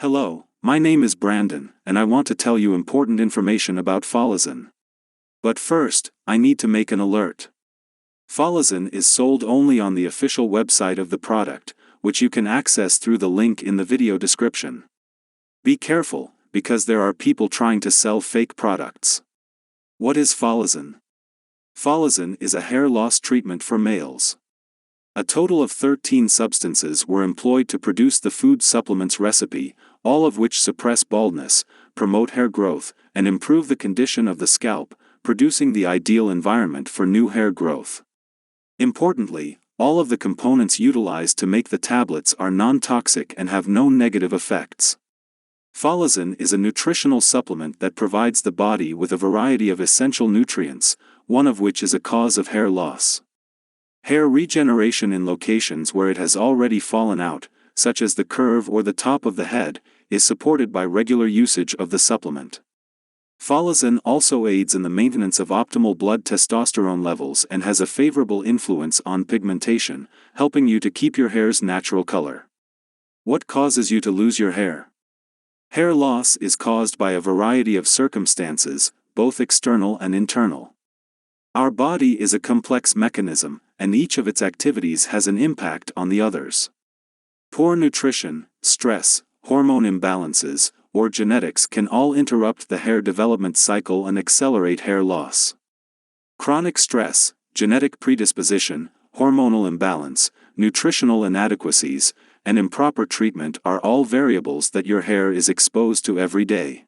Hello, my name is Brandon, and I want to tell you important information about Folisin. But first, I need to make an alert. Folisin is sold only on the official website of the product, which you can access through the link in the video description. Be careful, because there are people trying to sell fake products. What is Folisin? Folisin is a hair loss treatment for males. A total of 13 substances were employed to produce the food supplements recipe, all of which suppress baldness, promote hair growth, and improve the condition of the scalp, producing the ideal environment for new hair growth. Importantly, all of the components utilized to make the tablets are non-toxic and have no negative effects. Folisin is a nutritional supplement that provides the body with a variety of essential nutrients, one of which is a cause of hair loss. Hair regeneration in locations where it has already fallen out, such as the curve or the top of the head, is supported by regular usage of the supplement. Folisin also aids in the maintenance of optimal blood testosterone levels and has a favorable influence on pigmentation, helping you to keep your hair's natural color. What causes you to lose your hair? Hair loss is caused by a variety of circumstances, both external and internal. Our body is a complex mechanism, and each of its activities has an impact on the others. Poor nutrition, stress, hormone imbalances, or genetics can all interrupt the hair development cycle and accelerate hair loss. Chronic stress, genetic predisposition, hormonal imbalance, nutritional inadequacies, and improper treatment are all variables that your hair is exposed to every day.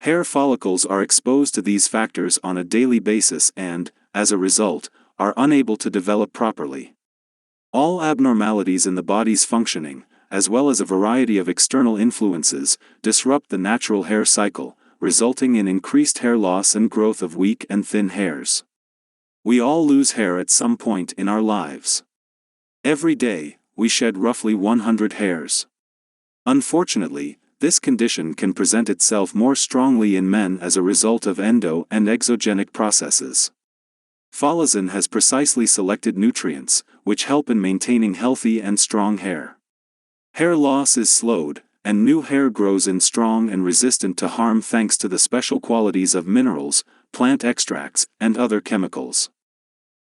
Hair follicles are exposed to these factors on a daily basis and, as a result, are unable to develop properly. All abnormalities in the body's functioning, as well as a variety of external influences, disrupt the natural hair cycle, resulting in increased hair loss and growth of weak and thin hairs. We all lose hair at some point in our lives. Every day, we shed roughly 100 hairs. Unfortunately, this condition can present itself more strongly in men as a result of endo and exogenic processes. Folisin has precisely selected nutrients, which help in maintaining healthy and strong hair. Hair loss is slowed, and new hair grows in strong and resistant to harm thanks to the special qualities of minerals, plant extracts, and other chemicals.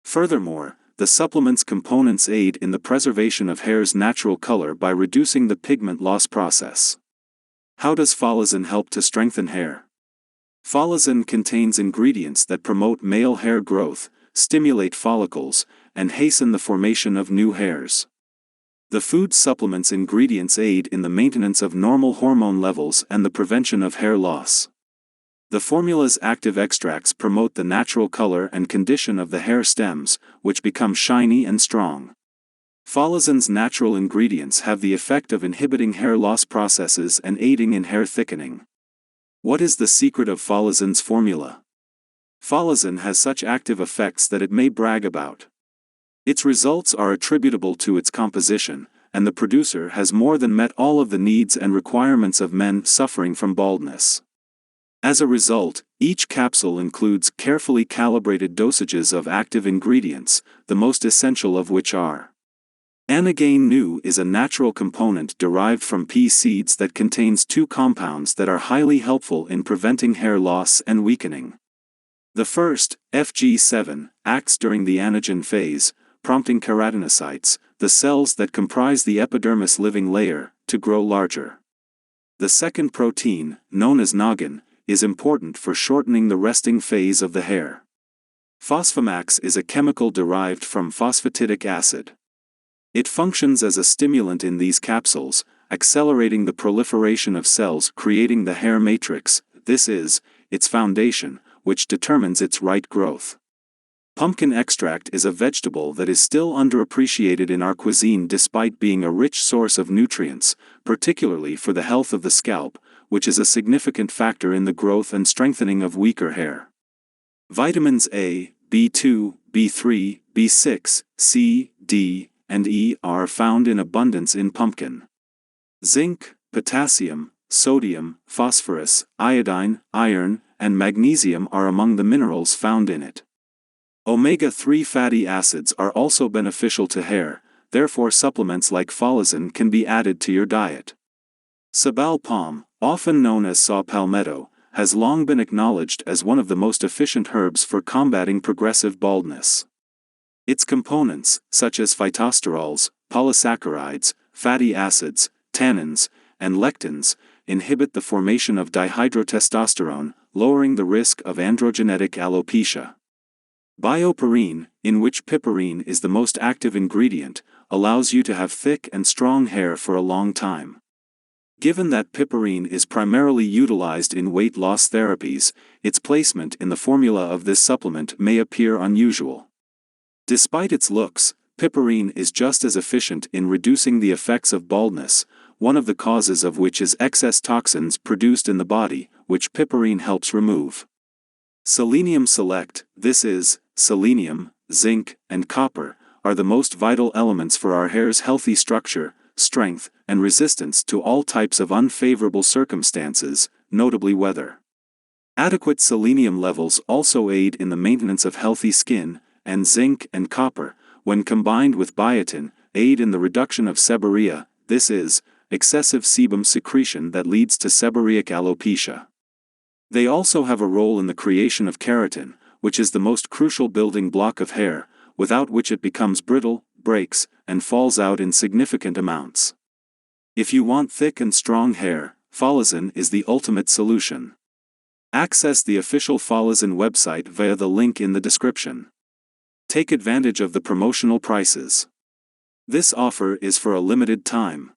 Furthermore, the supplement's components aid in the preservation of hair's natural color by reducing the pigment loss process. How does Folisin help to strengthen hair? Folisin contains ingredients that promote male hair growth, stimulate follicles, and hasten the formation of new hairs. The food supplement's ingredients aid in the maintenance of normal hormone levels and the prevention of hair loss. The formula's active extracts promote the natural color and condition of the hair stems, which become shiny and strong. Folisin's natural ingredients have the effect of inhibiting hair loss processes and aiding in hair thickening. What is the secret of Folisin's formula? Folisin has such active effects that it may brag about. Its results are attributable to its composition, and the producer has more than met all of the needs and requirements of men suffering from baldness. As a result, each capsule includes carefully calibrated dosages of active ingredients, the most essential of which are: Anagain Nu is a natural component derived from pea seeds that contains two compounds that are highly helpful in preventing hair loss and weakening. The first, FG7, acts during the anagen phase, prompting keratinocytes, the cells that comprise the epidermis living layer, to grow larger. The second protein, known as Nagin, is important for shortening the resting phase of the hair. Fosfamax is a chemical derived from phosphatidic acid. It functions as a stimulant in these capsules, accelerating the proliferation of cells creating the hair matrix. This is its foundation, which determines its right growth. Pumpkin extract is a vegetable that is still underappreciated in our cuisine despite being a rich source of nutrients, particularly for the health of the scalp, which is a significant factor in the growth and strengthening of weaker hair. Vitamins A, B2, B3, B6, C, D, and E are found in abundance in pumpkin. Zinc, potassium, sodium, phosphorus, iodine, iron, and magnesium are among the minerals found in it. Omega-3 fatty acids are also beneficial to hair, therefore supplements like Folisin can be added to your diet. Sabal palm, often known as saw palmetto, has long been acknowledged as one of the most efficient herbs for combating progressive baldness. Its components, such as phytosterols, polysaccharides, fatty acids, tannins, and lectins, inhibit the formation of dihydrotestosterone, lowering the risk of androgenetic alopecia. Bioperine, in which piperine is the most active ingredient, allows you to have thick and strong hair for a long time. Given that piperine is primarily utilized in weight loss therapies, its placement in the formula of this supplement may appear unusual. Despite its looks, piperine is just as efficient in reducing the effects of baldness, one of the causes of which is excess toxins produced in the body, which piperine helps remove. Selenium select, this is, selenium, zinc, and copper, are the most vital elements for our hair's healthy structure, strength, and resistance to all types of unfavorable circumstances, notably weather. Adequate selenium levels also aid in the maintenance of healthy skin, and zinc and copper, when combined with biotin, aid in the reduction of seborrhea, this is, excessive sebum secretion that leads to seborrheic alopecia. They also have a role in the creation of keratin, which is the most crucial building block of hair, without which it becomes brittle, breaks, and falls out in significant amounts. If you want thick and strong hair, Folisin is the ultimate solution. Access the official Folisin website via the link in the description. Take advantage of the promotional prices. This offer is for a limited time.